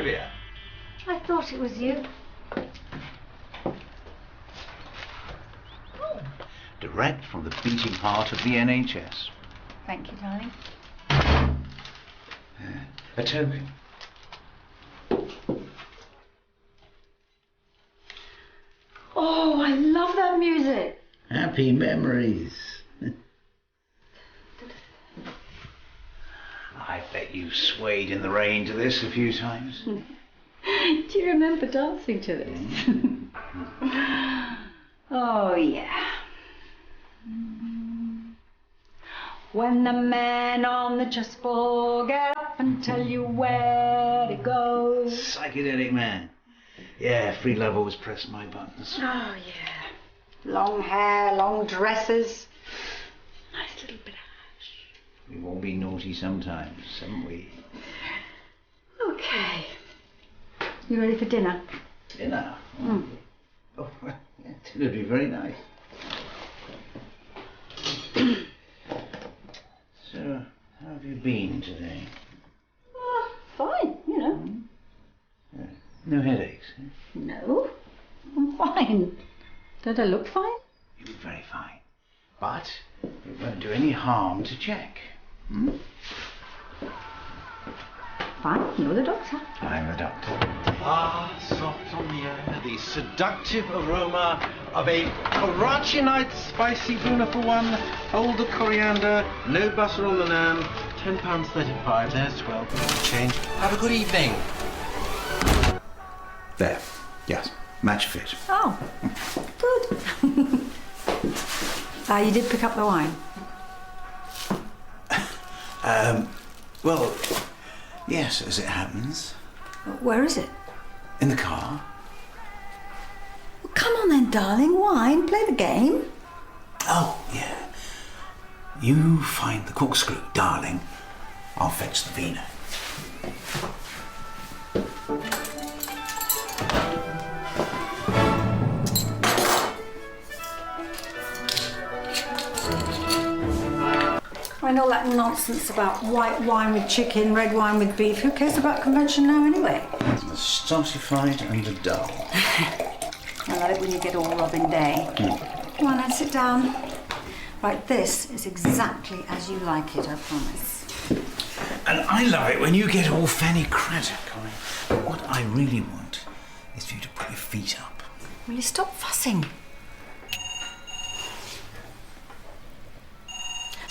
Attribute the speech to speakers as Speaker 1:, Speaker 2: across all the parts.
Speaker 1: Julia.
Speaker 2: I thought it was you.
Speaker 1: Direct from the beating heart of the NHS.
Speaker 2: Thank you, darling.
Speaker 1: A token.
Speaker 2: Oh, I love that music.
Speaker 1: Happy memories. I bet you swayed in the rain to this a few times.
Speaker 2: Do you remember dancing to this? Oh, yeah. When the man on the chessboard get up and tell you where to go.
Speaker 1: Psychedelic man. Yeah, Free Love always pressed my buttons.
Speaker 2: Oh, yeah. Long hair, long dresses. Nice little bit of hash.
Speaker 1: We've all been naughty sometimes, haven't we?
Speaker 2: Okay. You ready for dinner?
Speaker 1: Dinner? Oh, well, yeah, dinner'd be very nice. So, how have you been today?
Speaker 2: Fine, you know.
Speaker 1: No headaches, eh?
Speaker 2: No, I'm fine. Don't I look fine?
Speaker 1: You look very fine. But it won't do any harm to check. Hmm?
Speaker 2: Fine, you're the doctor.
Speaker 1: I'm the doctor.
Speaker 3: Ah, soft on the air, the seductive aroma of a Karachi night spicy tuna for one, older coriander, no butter on the naan, £10.35, there's 12 change. Have a good evening.
Speaker 1: There. Yes. Match fit.
Speaker 2: Oh, good. You did pick up the wine?
Speaker 1: Well, yes, as it happens.
Speaker 2: Where is it?
Speaker 1: In the car.
Speaker 2: Well, come on then, darling. Wine. Play the game.
Speaker 1: Oh, yeah. You find the corkscrew, darling. I'll fetch the vino.
Speaker 2: I know that nonsense about white wine with chicken, red wine with beef. Who cares about convention now anyway?
Speaker 1: The stultified and the dull.
Speaker 2: I like it when you get all Robin Day. Come on, then sit down. Right, this is exactly as you like it, I promise.
Speaker 1: And I love it when you get all Fanny Craddock. What I really want is for you to put your feet up.
Speaker 2: Will you stop fussing?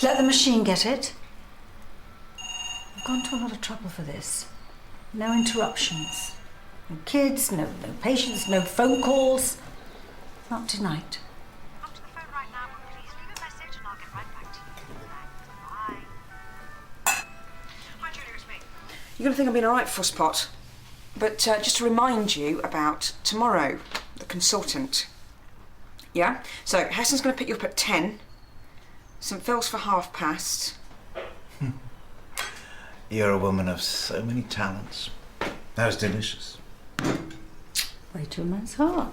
Speaker 2: Let the machine get it. I've gone to a lot of trouble for this. No interruptions. No kids, no patients, no phone calls. Not tonight.
Speaker 4: Come to the phone right now, but please leave a message and I'll get right back to you. Bye. Hi, Julia, it's me.
Speaker 5: You're going to think I'm being all right, Fusspot. But just to remind you about tomorrow, the consultant. Yeah? So, Heston's going to pick you up at 10. St Phil's for past.
Speaker 1: You're a woman of so many talents. That was delicious.
Speaker 2: Way to a man's heart.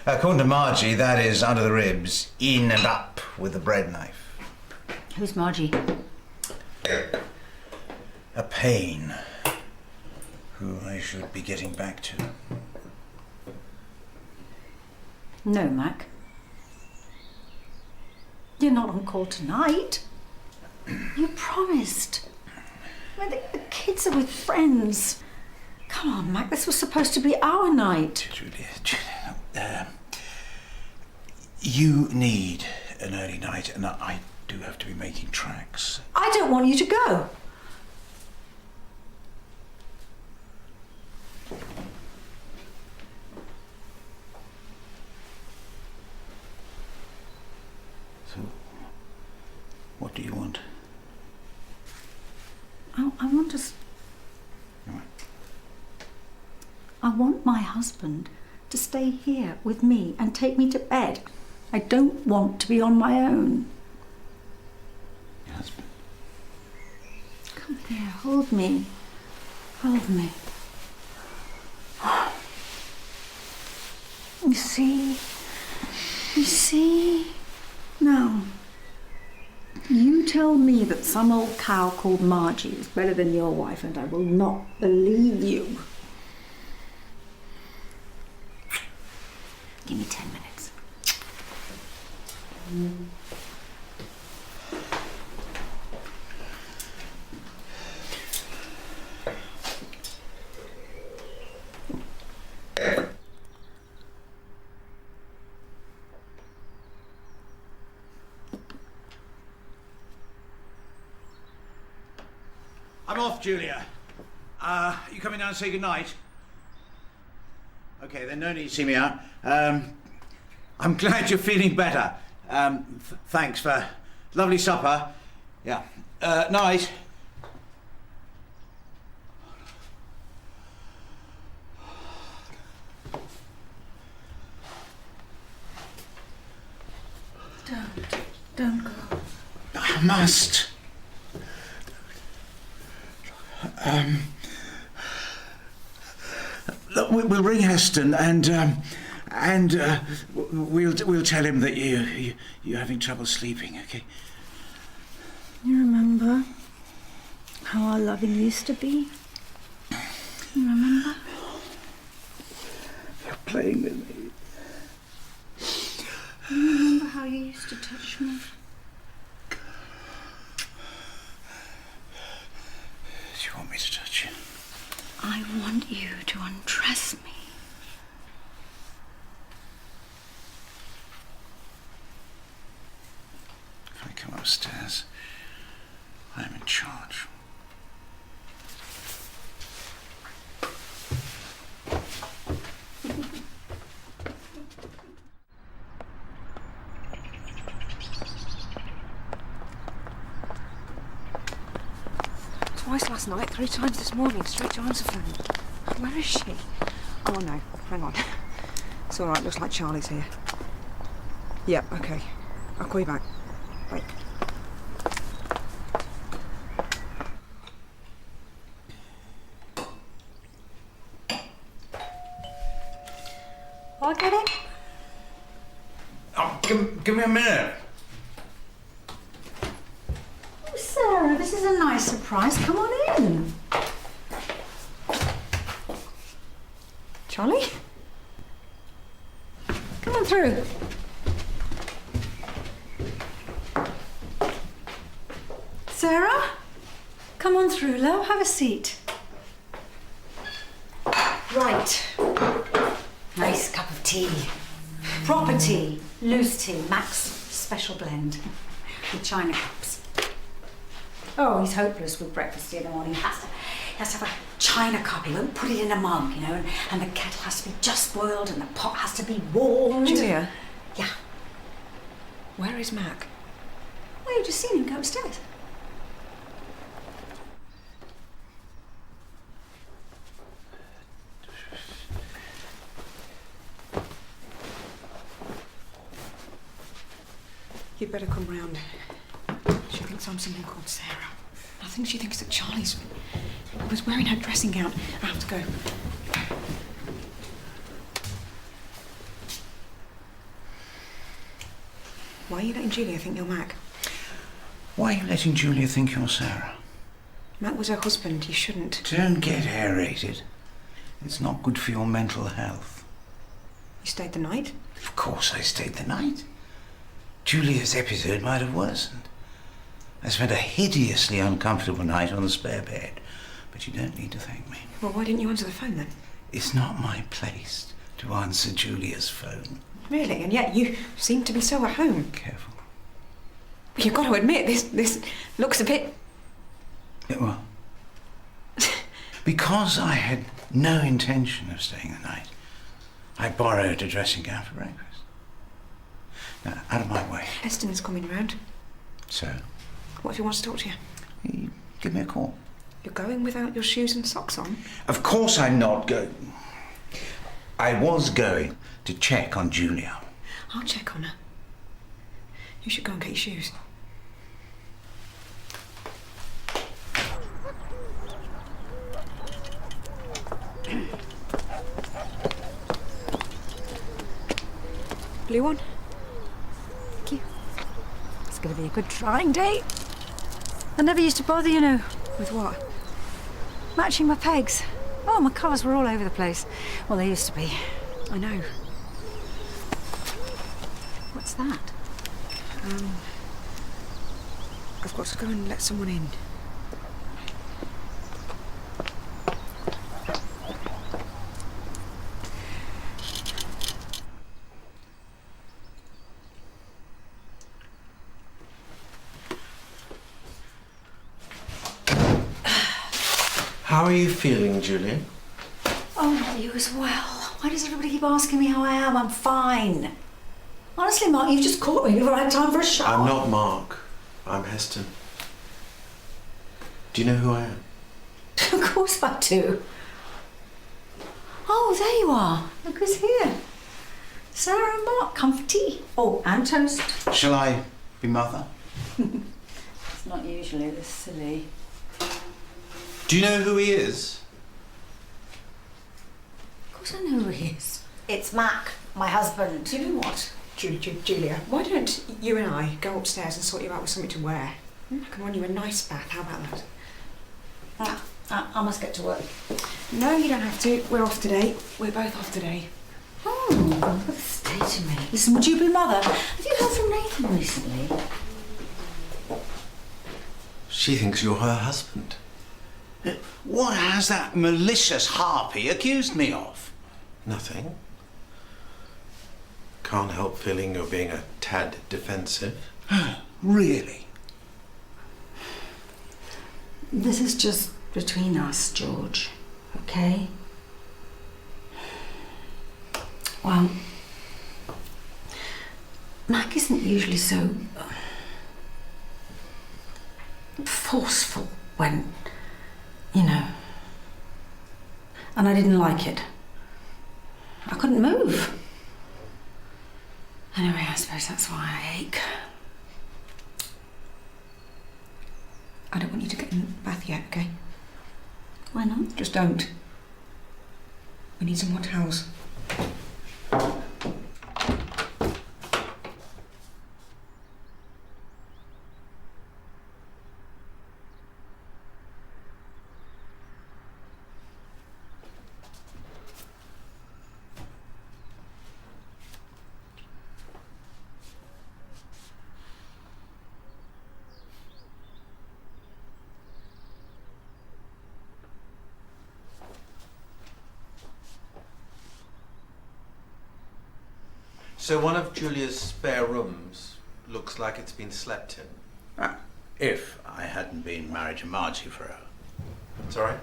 Speaker 1: According to Margie, that is under the ribs, in and up with the bread knife.
Speaker 2: Who's Margie?
Speaker 1: A pain who I should be getting back to.
Speaker 2: No, Mac. You're not on call tonight. You promised. Well, the kids are with friends. Come on, Mac, this was supposed to be our night.
Speaker 1: Julia, you need an early night, and I do have to be making tracks.
Speaker 2: I don't want you to go.
Speaker 1: So, what do you want?
Speaker 2: I want to... I want my husband to stay here with me and take me to bed. I don't want to be on my own.
Speaker 1: Your husband?
Speaker 2: Come here, hold me. Hold me. You see? You see? Now. You tell me that some old cow called Margie is better than your wife, and I will not believe you. Give me 10 minutes.
Speaker 1: I'm off, Julia. You coming down and say goodnight? Okay, then no need to see me out. I'm glad you're feeling better. Thanks for lovely supper. Yeah. Night.
Speaker 2: Don't go.
Speaker 1: I must. Look, we'll ring Heston and we'll tell him that you're having trouble sleeping. Okay.
Speaker 2: You remember how our loving used to be? You remember?
Speaker 1: You're playing with me.
Speaker 2: You remember how you used to touch me?
Speaker 1: Do you want me to touch you?
Speaker 2: I want you to undress me.
Speaker 1: If I come upstairs, I'm in charge.
Speaker 5: Twice last night, 3 times this morning, straight to answer phone. Where is she? Oh no, hang on. It's all right, looks like Charlie's here. Yep, okay. I'll call you back. Wait.
Speaker 2: I'll get it.
Speaker 1: Oh, give me a minute.
Speaker 2: Oh, Sarah, this is a nice surprise. Come on in.
Speaker 5: Charlie?
Speaker 2: Come on through. Sarah? Come on through, love. Have a seat. Right. Nice cup of tea. Proper tea. Loose tea. Mac's special blend. With china cups. Oh, he's hopeless with breakfast in the morning. He has to have a china cup. He won't put it in a mug, you know, and the kettle has to be just boiled and the pot has to be warmed.
Speaker 5: Julia?
Speaker 2: Yeah.
Speaker 5: Where is Mac?
Speaker 2: Well, you've just seen him go upstairs.
Speaker 5: You'd better come round. She thinks I'm someone called Sarah. I think she thinks that Charlie's was wearing her dressing gown. I have to go. Why are you letting Julia think you're Mac?
Speaker 1: Why are you letting Julia think you're Sarah?
Speaker 5: Mac was her husband. You shouldn't.
Speaker 1: Don't get aerated. It's not good for your mental health.
Speaker 5: You stayed the night?
Speaker 1: Of course I stayed the night. Julia's episode might have worsened. I spent a hideously uncomfortable night on the spare bed. But you don't need to thank me.
Speaker 5: Well, why didn't you answer the phone then?
Speaker 1: It's not my place to answer Julia's phone.
Speaker 5: Really? And yet you seem to be so at home.
Speaker 1: Careful.
Speaker 5: You've got to admit, this looks a bit...
Speaker 1: Well, because I had no intention of staying the night, I borrowed a dressing gown for breakfast. Now, out of my way.
Speaker 5: Heston's coming round.
Speaker 1: So?
Speaker 5: What if he wants to talk to you?
Speaker 1: You give me a call.
Speaker 5: You're going without your shoes and socks on?
Speaker 1: Of course I'm not going. I was going to check on Julia.
Speaker 5: I'll check on her. You should go and get your shoes. Blue one? Thank you.
Speaker 2: going to be a good trying day. I never used to bother, you know.
Speaker 5: With what?
Speaker 2: Matching my pegs. Oh, my colours were all over the place. Well, they used to be.
Speaker 5: I know.
Speaker 2: What's that?
Speaker 5: I've got to go and let someone in.
Speaker 3: How are you feeling, Julia?
Speaker 2: Oh, not you as well. Why does everybody keep asking me how I am? I'm fine. Honestly, Mark, you've just caught me before I had time for a shower.
Speaker 3: I'm not Mark. I'm Heston. Do you know who I am?
Speaker 2: Of course I do. Oh, there you are. Look who's here. Sarah and Mark, come for tea. Oh, and toast.
Speaker 1: Shall I be mother?
Speaker 2: It's not usually this silly.
Speaker 3: Do you know who he is?
Speaker 2: Of course I know who he is. It's Mac, my husband.
Speaker 5: Do you know what, Julia? Why don't you and I go upstairs and sort you out with something to wear? I can run you a nice bath. How about that?
Speaker 2: I must get to work.
Speaker 5: No, you don't have to. We're off today. We're both off today.
Speaker 2: Oh, what a state to me. Listen, would you be mother? Have you heard from Nathan recently?
Speaker 3: She thinks you're her husband.
Speaker 1: What has that malicious harpy accused me of?
Speaker 3: Nothing. Can't help feeling you're being a tad defensive.
Speaker 1: Really?
Speaker 2: This is just between us, George, okay? Well, Mac isn't usually so forceful when, you know, and I didn't like it. I couldn't move. Anyway, I suppose that's why I ache.
Speaker 5: I don't want you to get in the bath yet, okay?
Speaker 2: Why not?
Speaker 5: Just don't. We need some more towels.
Speaker 3: So one of Julia's spare rooms looks like it's been slept in.
Speaker 1: If I hadn't been married to Margie for her.
Speaker 3: Sorry?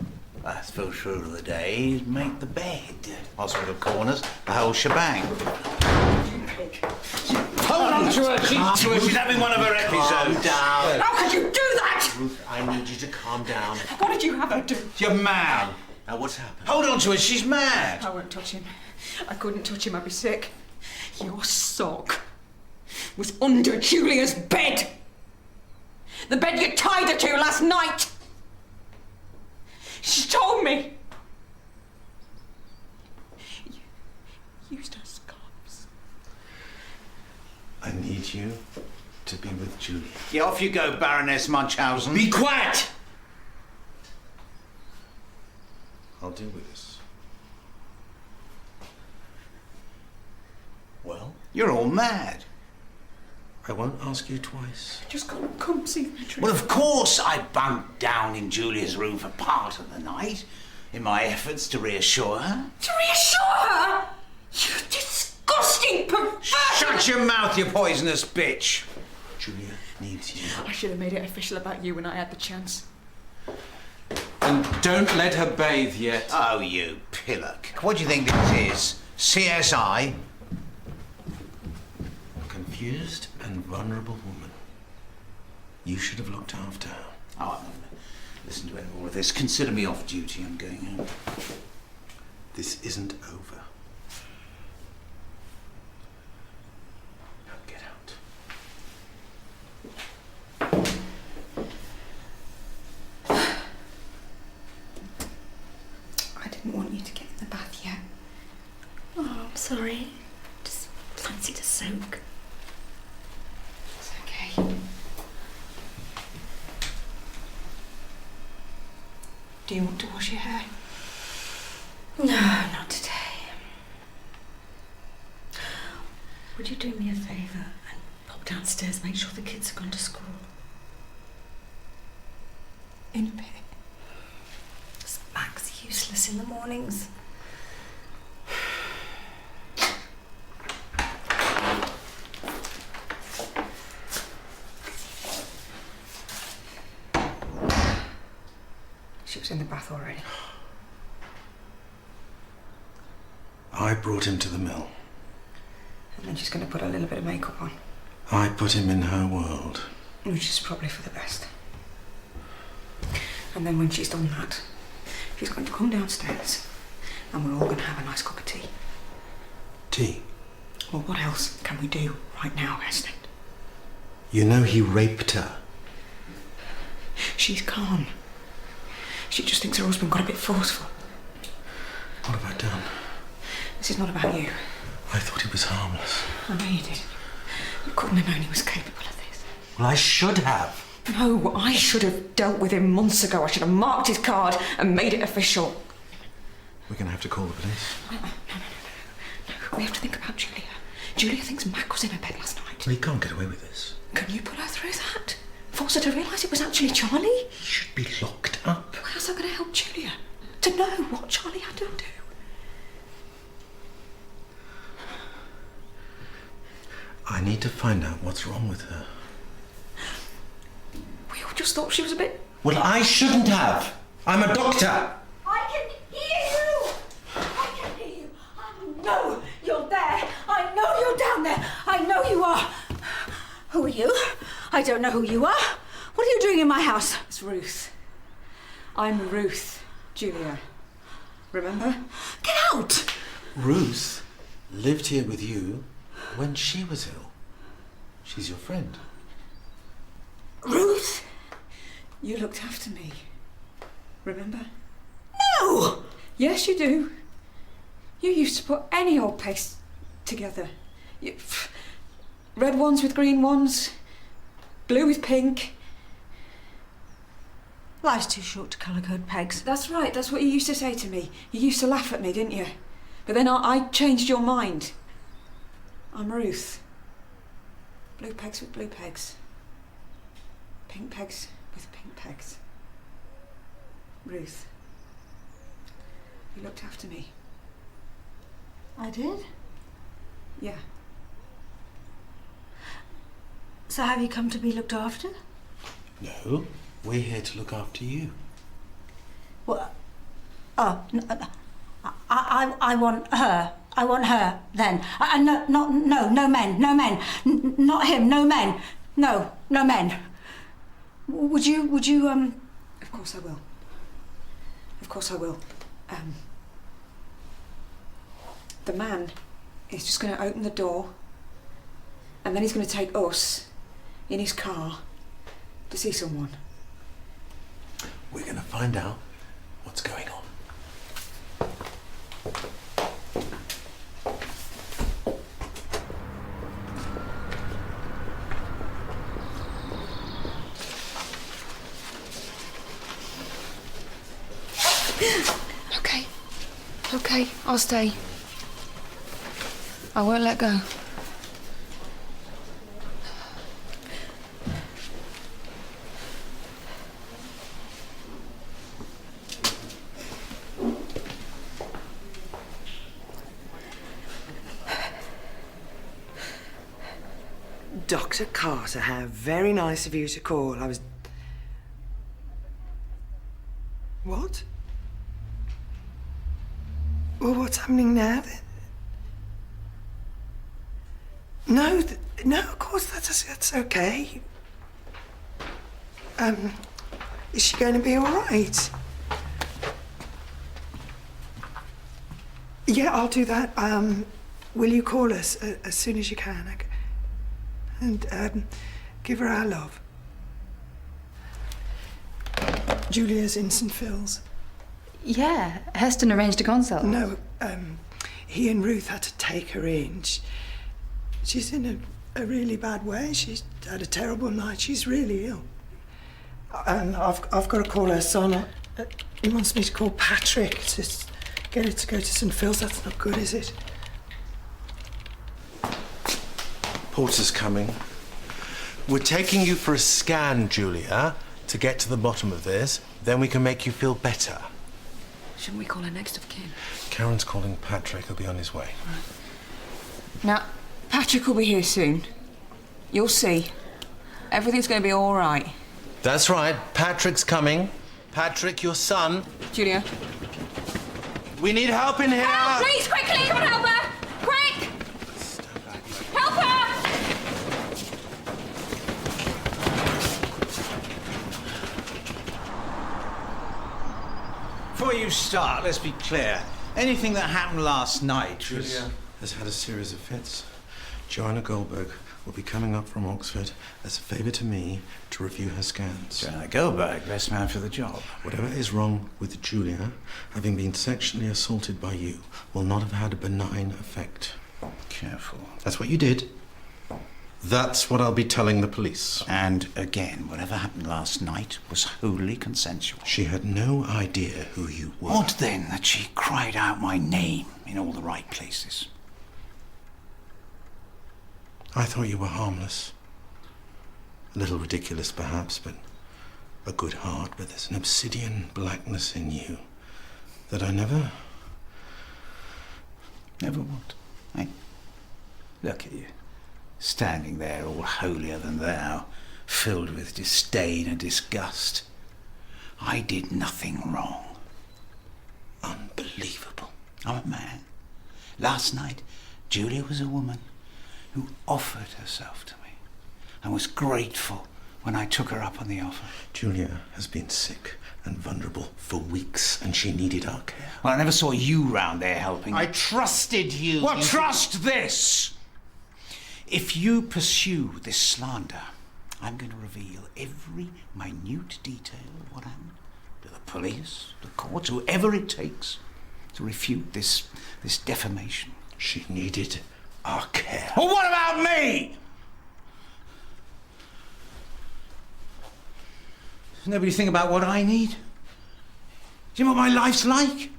Speaker 1: That's for sure of the day, make the bed. Hospital corners, the whole shebang. Hold on to her, she's having one of her episodes.
Speaker 3: Calm down.
Speaker 5: How could you do that?
Speaker 3: Ruth, I need you to calm down.
Speaker 5: What did you have her do?
Speaker 1: You're mad.
Speaker 3: Now what's happened?
Speaker 1: Hold on to her, she's mad.
Speaker 5: I won't touch him. I couldn't touch him, I'd be sick. Your sock was under Julia's bed. The bed you tied her to last night. She told me. You used her scarves.
Speaker 3: I need you to be with Julia.
Speaker 1: Yeah, off you go, Baroness Munchausen.
Speaker 3: Be quiet! I'll deal with this. Well?
Speaker 1: You're all mad.
Speaker 3: I won't ask you twice.
Speaker 5: Just come see me.
Speaker 1: Well, of course I bunked down in Julia's room for part of the night in my efforts to reassure her.
Speaker 5: To reassure her? You disgusting pervert!
Speaker 1: Shut your mouth, you poisonous bitch!
Speaker 3: Julia needs you.
Speaker 5: I should have made it official about you when I had the chance.
Speaker 3: And don't let her bathe yet.
Speaker 1: Oh, you pillock. What do you think this is? CSI?
Speaker 3: A confused and vulnerable woman. You should have looked after her.
Speaker 1: Oh, I'm not going to listen to any more of this. Consider me off duty. I'm going home.
Speaker 3: This isn't over. Now get out.
Speaker 5: I didn't want you to get in the bath yet.
Speaker 2: Oh, I'm sorry. Just fancied a soak.
Speaker 5: It's okay. Do you want to wash your hair?
Speaker 2: No, not today. Would you do me a favour and pop downstairs, make sure the kids have gone to school?
Speaker 5: In a bit.
Speaker 2: Mac's useless in the mornings.
Speaker 5: She was in the bath already.
Speaker 1: I brought him to the mill.
Speaker 5: And then she's going to put a little bit of makeup on.
Speaker 1: I put him in her world.
Speaker 5: Which is probably for the best. And then when she's done that, she's going to come downstairs and we're all going to have a nice cup of tea.
Speaker 1: Tea?
Speaker 5: Well, what else can we do right now, Heston?
Speaker 1: You know he raped her.
Speaker 5: She's calm. She just thinks her husband got a bit forceful.
Speaker 1: What have I done?
Speaker 5: This is not about you.
Speaker 1: I thought he was harmless.
Speaker 5: I know you did. You couldn't have known he was capable of this.
Speaker 1: Well, I should have.
Speaker 5: No, I should have dealt with him months ago. I should have marked his card and made it official.
Speaker 1: We're going to have to call the police.
Speaker 5: No. We have to think about Julia. Julia thinks Mac was in her bed last night.
Speaker 1: Well, he can't get away with this.
Speaker 5: Can you put her through that? Force her to realise it was actually Charlie?
Speaker 1: He should be locked up.
Speaker 5: How's that going to help Julia? To know what Charlie had to do?
Speaker 1: I need to find out what's wrong with her.
Speaker 5: We all just thought she was a bit...
Speaker 1: Well, I shouldn't have. I'm a doctor.
Speaker 2: I can hear you! I can hear you! I know you're there! I know you're down there! I know you are! Who are you? I don't know who you are. What are you doing in my house?
Speaker 5: It's Ruth. I'm Ruth, Julia. Remember?
Speaker 2: Get out!
Speaker 1: Ruth lived here with you when she was ill. She's your friend.
Speaker 2: Ruth?
Speaker 5: You looked after me. Remember?
Speaker 2: No!
Speaker 5: Yes, you do. You used to put any old paste together. Red ones with green ones, blue with pink.
Speaker 2: Life's too short to colour code pegs.
Speaker 5: That's right, that's what you used to say to me. You used to laugh at me, didn't you? But then I changed your mind. I'm Ruth. Blue pegs with blue pegs. Pink pegs with pink pegs. Ruth. You looked after me.
Speaker 2: I did?
Speaker 5: Yeah.
Speaker 2: So have you come to be looked after?
Speaker 1: No, we're here to look after you.
Speaker 2: What? Oh, I want her. I want her, then. No men, not him, no men. No men. Would you,
Speaker 5: Of course I will. Of course I will. The man is just going to open the door and then he's going to take us in his car to see someone.
Speaker 1: We're going to find out what's going on.
Speaker 5: Okay, I'll stay. I won't let go.
Speaker 6: Dr. Carter, how very nice of you to call. I was... What? Well, what's happening now then? No, no, of course, that's okay. Is she going to be all right? Yeah, I'll do that. Will you call us as soon as you can? And give her our love. Julia's in St. Phil's.
Speaker 7: Yeah, Heston arranged a consult.
Speaker 6: No, he and Ruth had to take her in. She's in a really bad way. She's had a terrible night. She's really ill. And I've got to call her son. He wants me to call Patrick to get it to go to St Phil's. That's not good, is it?
Speaker 8: Porter's coming. We're taking you for a scan, Julia, to get to the bottom of this. Then we can make you feel better.
Speaker 5: Shouldn't we call her next of kin?
Speaker 8: Karen's calling Patrick. He'll be on his way.
Speaker 5: Now, Patrick will be here soon. You'll see. Everything's going to be all right.
Speaker 8: That's right. Patrick's coming. Patrick, your son.
Speaker 5: Julia.
Speaker 8: We need help in here.
Speaker 5: Help, please, quickly! Come on, help her! Quick! Help her!
Speaker 1: Before you start, let's be clear. Anything that happened last night was...
Speaker 8: Julia has had a series of fits. Joanna Goldberg will be coming up from Oxford as a favour to me to review her scans.
Speaker 1: Joanna Goldberg, best man for the job.
Speaker 8: Whatever is wrong with Julia, having been sexually assaulted by you, will not have had a benign effect.
Speaker 1: Careful.
Speaker 8: That's what you did. That's what I'll be telling the police.
Speaker 1: And again, whatever happened last night was wholly consensual.
Speaker 8: She had no idea who you were.
Speaker 1: Odd then that she cried out my name in all the right places.
Speaker 8: I thought you were harmless. A little ridiculous, perhaps, but a good heart. But there's an obsidian blackness in you that I never...
Speaker 1: Never what? Eh? Look at you, standing there all holier than thou, filled with disdain and disgust. I did nothing wrong.
Speaker 8: Unbelievable.
Speaker 1: I'm a man. Last night, Julia was a woman who offered herself to me and was grateful when I took her up on the offer.
Speaker 8: Julia has been sick and vulnerable for weeks, and she needed our care.
Speaker 1: Well, I never saw you round there helping.
Speaker 8: I trusted you.
Speaker 1: Well, trust this! If you pursue this slander, I'm going to reveal every minute detail of what happened to the police, the courts, whoever it takes to refute this defamation.
Speaker 8: She needed our care.
Speaker 1: Well, what about me? Does nobody think about what I need? Do you know what my life's like?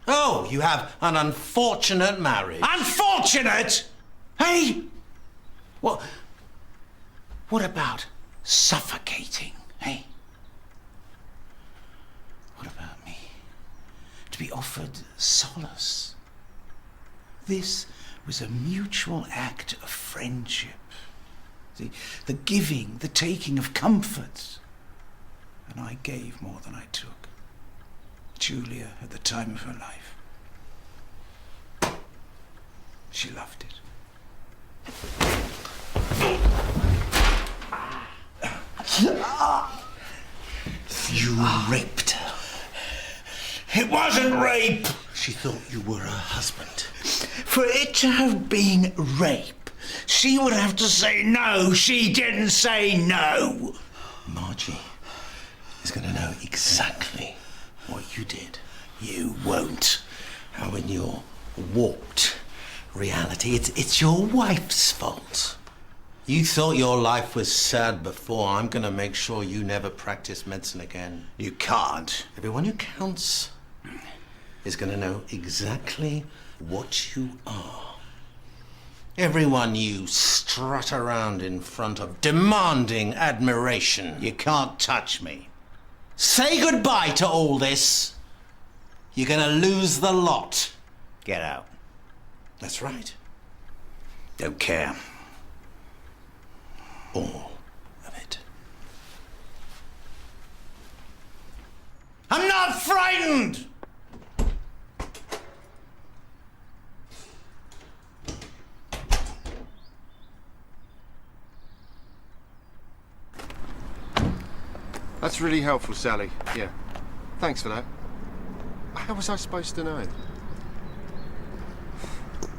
Speaker 8: Oh, you have an unfortunate marriage.
Speaker 1: Unfortunate? Hey? What about suffocating, hey? What about me? To be offered solace. This was a mutual act of friendship. The giving, the taking of comfort. And I gave more than I took. Julia, at the time of her life, she loved it.
Speaker 8: You raped her.
Speaker 1: It wasn't rape.
Speaker 8: She thought you were her husband.
Speaker 1: For it to have been rape, she would have to say no. She didn't say no.
Speaker 8: Margie is going to know exactly what you did.
Speaker 1: You won't.
Speaker 8: How in your warped reality, it's your wife's fault. You thought your life was sad before. I'm going to make sure you never practice medicine again.
Speaker 1: You can't.
Speaker 8: Everyone who counts is going to know exactly what you are. Everyone you strut around in front of, demanding admiration.
Speaker 1: You can't touch me.
Speaker 8: Say goodbye to all this. You're going to lose the lot.
Speaker 1: Get out.
Speaker 8: That's right.
Speaker 1: Don't care.
Speaker 8: All of it.
Speaker 1: I'm not frightened!
Speaker 9: That's really helpful, Sally. Yeah. Thanks for that. How was I supposed to know?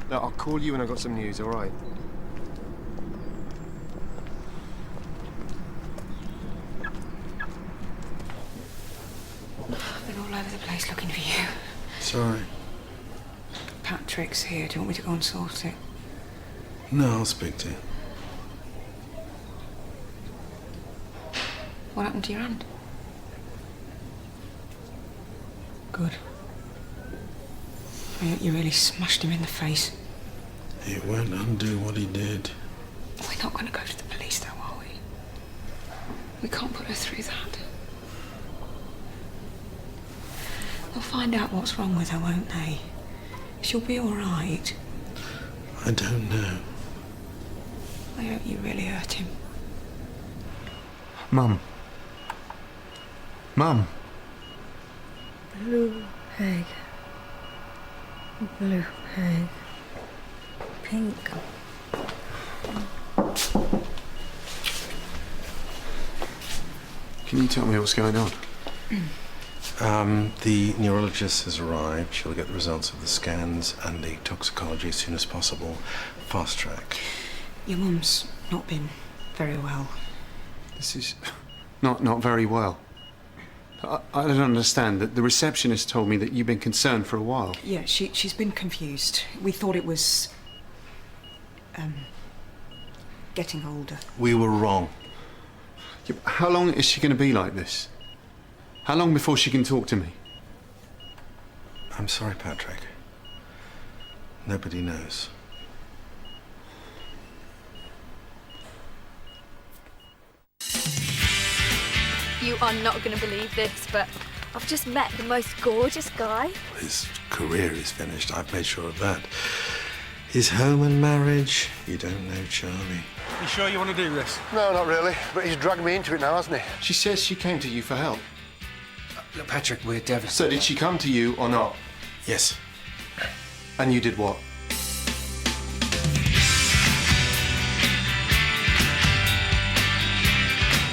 Speaker 9: No, I'll call you when I've got some news, all right?
Speaker 5: I've been all over the place looking for you.
Speaker 8: Sorry.
Speaker 5: Patrick's here. Do you want me to go and sort it?
Speaker 8: No, I'll speak to you.
Speaker 5: What happened to your hand? Good. I hope you really smashed him in the face.
Speaker 8: It won't undo what he did.
Speaker 5: We're not going to go to the police, though, are we? We can't put her through that. They'll find out what's wrong with her, won't they? She'll be all right.
Speaker 8: I don't know.
Speaker 5: I hope you really hurt him.
Speaker 9: Mum. Mum.
Speaker 2: Blue egg. Blue egg. Pink.
Speaker 9: Can you tell me what's going on?
Speaker 8: The neurologist has arrived. She'll get the results of the scans and the toxicology as soon as possible. Fast track.
Speaker 5: Your mum's not been very well.
Speaker 9: This is not very well. I don't understand. The receptionist told me that you've been concerned for a while.
Speaker 5: Yeah, she's been confused. We thought it was... getting older.
Speaker 8: We were wrong.
Speaker 9: Yeah, how long is she going to be like this? How long before she can talk to me?
Speaker 8: I'm sorry, Patrick. Nobody knows.
Speaker 10: You are not going to believe this, but I've just met the most gorgeous guy.
Speaker 8: His career is finished. I've made sure of that. His home and marriage, you don't know Charlie.
Speaker 11: You sure you want to do this?
Speaker 12: No, not really. But he's dragged me into it now, hasn't he?
Speaker 9: She says she came to you for help.
Speaker 11: Look, Patrick, we're devastated.
Speaker 9: So did she come to you or not?
Speaker 8: Yes.
Speaker 9: And you did what?